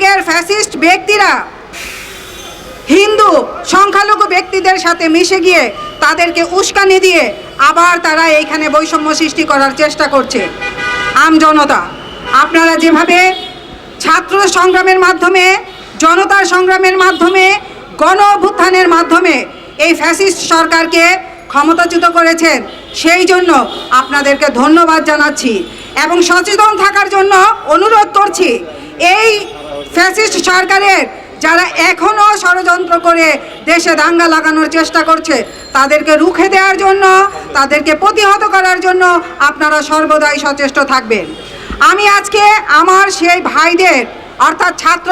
লীগের ফ্যাসিস্ট ব্যক্তিরা হিন্দু সংখ্যালঘু ব্যক্তিদের সাথে মিশে গিয়ে তাদেরকে উস্কানি দিয়ে আবার তারা এইখানে বৈষম্য সৃষ্টি করার চেষ্টা করছে। আমজনতা, আপনারা যেভাবে ছাত্র সংগ্রামের মাধ্যমে, জনতার সংগ্রামের মাধ্যমে, গণ অভ্যুত্থানের মাধ্যমে এই ফ্যাসিস্ট সরকারকে ক্ষমতাচ্যুত করেছেন, সেই জন্য আপনাদেরকে ধন্যবাদ জানাচ্ছি এবং সচেতন থাকার জন্য অনুরোধ করছি। এই ফ্যাসিস্ট সরকারের যারা এখনও ষড়যন্ত্র করে দেশে দাঙ্গা লাগানোর চেষ্টা করছে, তাদেরকে রুখে দেওয়ার জন্য, তাদেরকে প্রতিহত করার জন্য আপনারা সর্বদাই সচেষ্ট থাকবেন। আমি আজকে আমার সেই ভাইদের, অর্থাৎ ছাত্র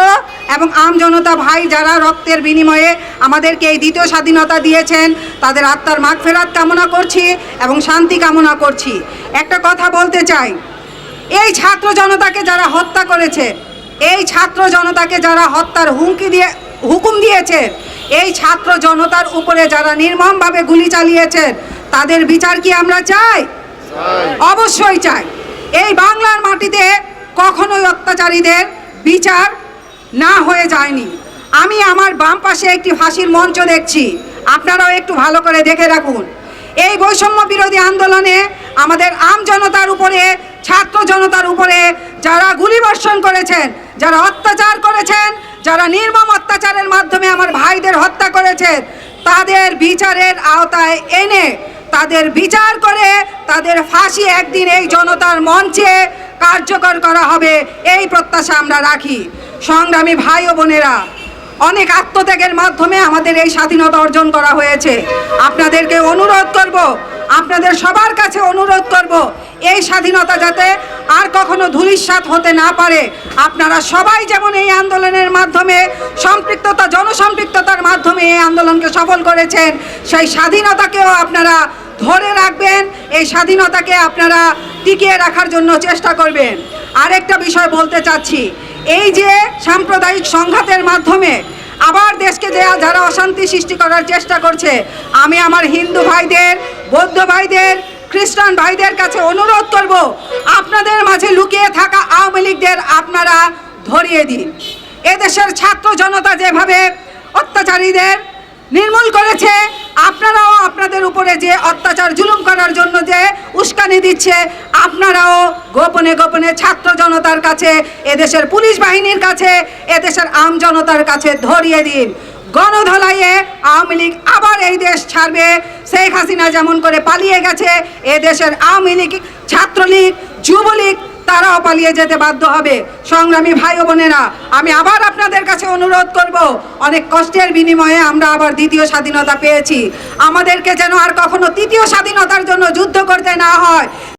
এবং আমজনতা ভাই যারা রক্তের বিনিময়ে আমাদেরকে এই দ্বিতীয় স্বাধীনতা দিয়েছেন, তাদের আত্মার মাগফিরাত কামনা করছি এবং শান্তি কামনা করছি। একটা কথা বলতে চাই, এই ছাত্র জনতাকে যারা হত্যা করেছে, এই ছাত্র জনতাকে যারা হত্যার হুকুম দিয়েছে, এই ছাত্র জনতার উপরে যারা নির্মমভাবে গুলি চালিয়েছেন, তাদের বিচার কি আমরা চাই? অবশ্যই চাই। এই বাংলার মাটিতে কখনোই অত্যাচারীদের বিচার না হয়ে যায়নি। আমি আমার বাম পাশে একটি ফাঁসির মঞ্চ দেখছি, আপনারাও একটু ভালো করে দেখে রাখুন। এই বৈষম্য বিরোধী আন্দোলনে আমাদের আমজনতার উপরে, ছাত্র জনতার উপরে যারা গুলিবর্ষণ করেছেন, যারা অত্যাচার করেছেন, যারা নির্মম অত্যাচারের মাধ্যমে আমার ভাইদের হত্যা করেছেন, তাদের বিচারের আওতায় এনে তাদের বিচার করে তাদের ফাঁসি একদিন এই জনতার মঞ্চে কার্যকর করা হবে, এই প্রত্যাশা আমরা রাখি। সংগ্রামী ভাই ও বোনেরা, অনেক আত্মত্যাগের মাধ্যমে আমাদের এই স্বাধীনতা অর্জন করা হয়েছে। আপনাদেরকে অনুরোধ করব, আপনাদের সবার কাছে অনুরোধ করব, এই স্বাধীনতা যাতে আর কখনো ধূলিসাৎ হতে না পারে। আপনারা সবাই যেমন এই আন্দোলনের মাধ্যমে সম্পৃক্ততা, জনসম্পৃক্ততার মাধ্যমে এই আন্দোলনকে সফল করেছেন, সেই স্বাধীনতাকেও আপনারা ধরে রাখবেন, এই স্বাধীনতাকে আপনারা টিকিয়ে রাখার জন্য চেষ্টা করবেন। আরেকটা বিষয় বলতে চাচ্ছি, এই যে সাম্প্রদায়িক সংঘাতের মাধ্যমে আবার দেশকে যারা অশান্তি সৃষ্টি করার চেষ্টা করছে, আমি আমার হিন্দু ভাইদের, বৌদ্ধ ভাইদের, খ্রিস্টান ভাইদের কাছে অনুরোধ করব, আপনাদের মাঝে লুকিয়ে থাকা আওয়ামী লীগদের আপনারা ধরিয়ে দিন। এদেশের ছাত্র জনতা যেভাবে অত্যাচারীদের নির্মূল করেছে, আপনারাও আপনাদের উপরে যে অত্যাচার জুলুম করার জন্য যে উস্কানি দিচ্ছে, আপনারাও গোপনে গোপনে ছাত্র জনতার কাছে, এদেশের পুলিশ বাহিনীর কাছে, এদেশের আম জনতার কাছে ধরিয়ে দিন। গণধোলাইয়ে আওয়ামী লীগ আবার এই দেশ ছাড়বে। শেখ হাসিনা যেমন করে পালিয়ে গেছে, এদেশের আওয়ামী লীগ, ছাত্রলীগ, যুবলীগ তারাও পালিয়ে যেতে বাধ্য হবে। সংগ্রামী ভাই ও বোনেরা, আমি আবার আপনাদের কাছে অনুরোধ করব, অনেক কষ্টের বিনিময়ে আমরা আবার দ্বিতীয় স্বাধীনতা পেয়েছি, আমাদেরকে যেন আর কখনো তৃতীয় স্বাধীনতার জন্য যুদ্ধ করতে না হয়।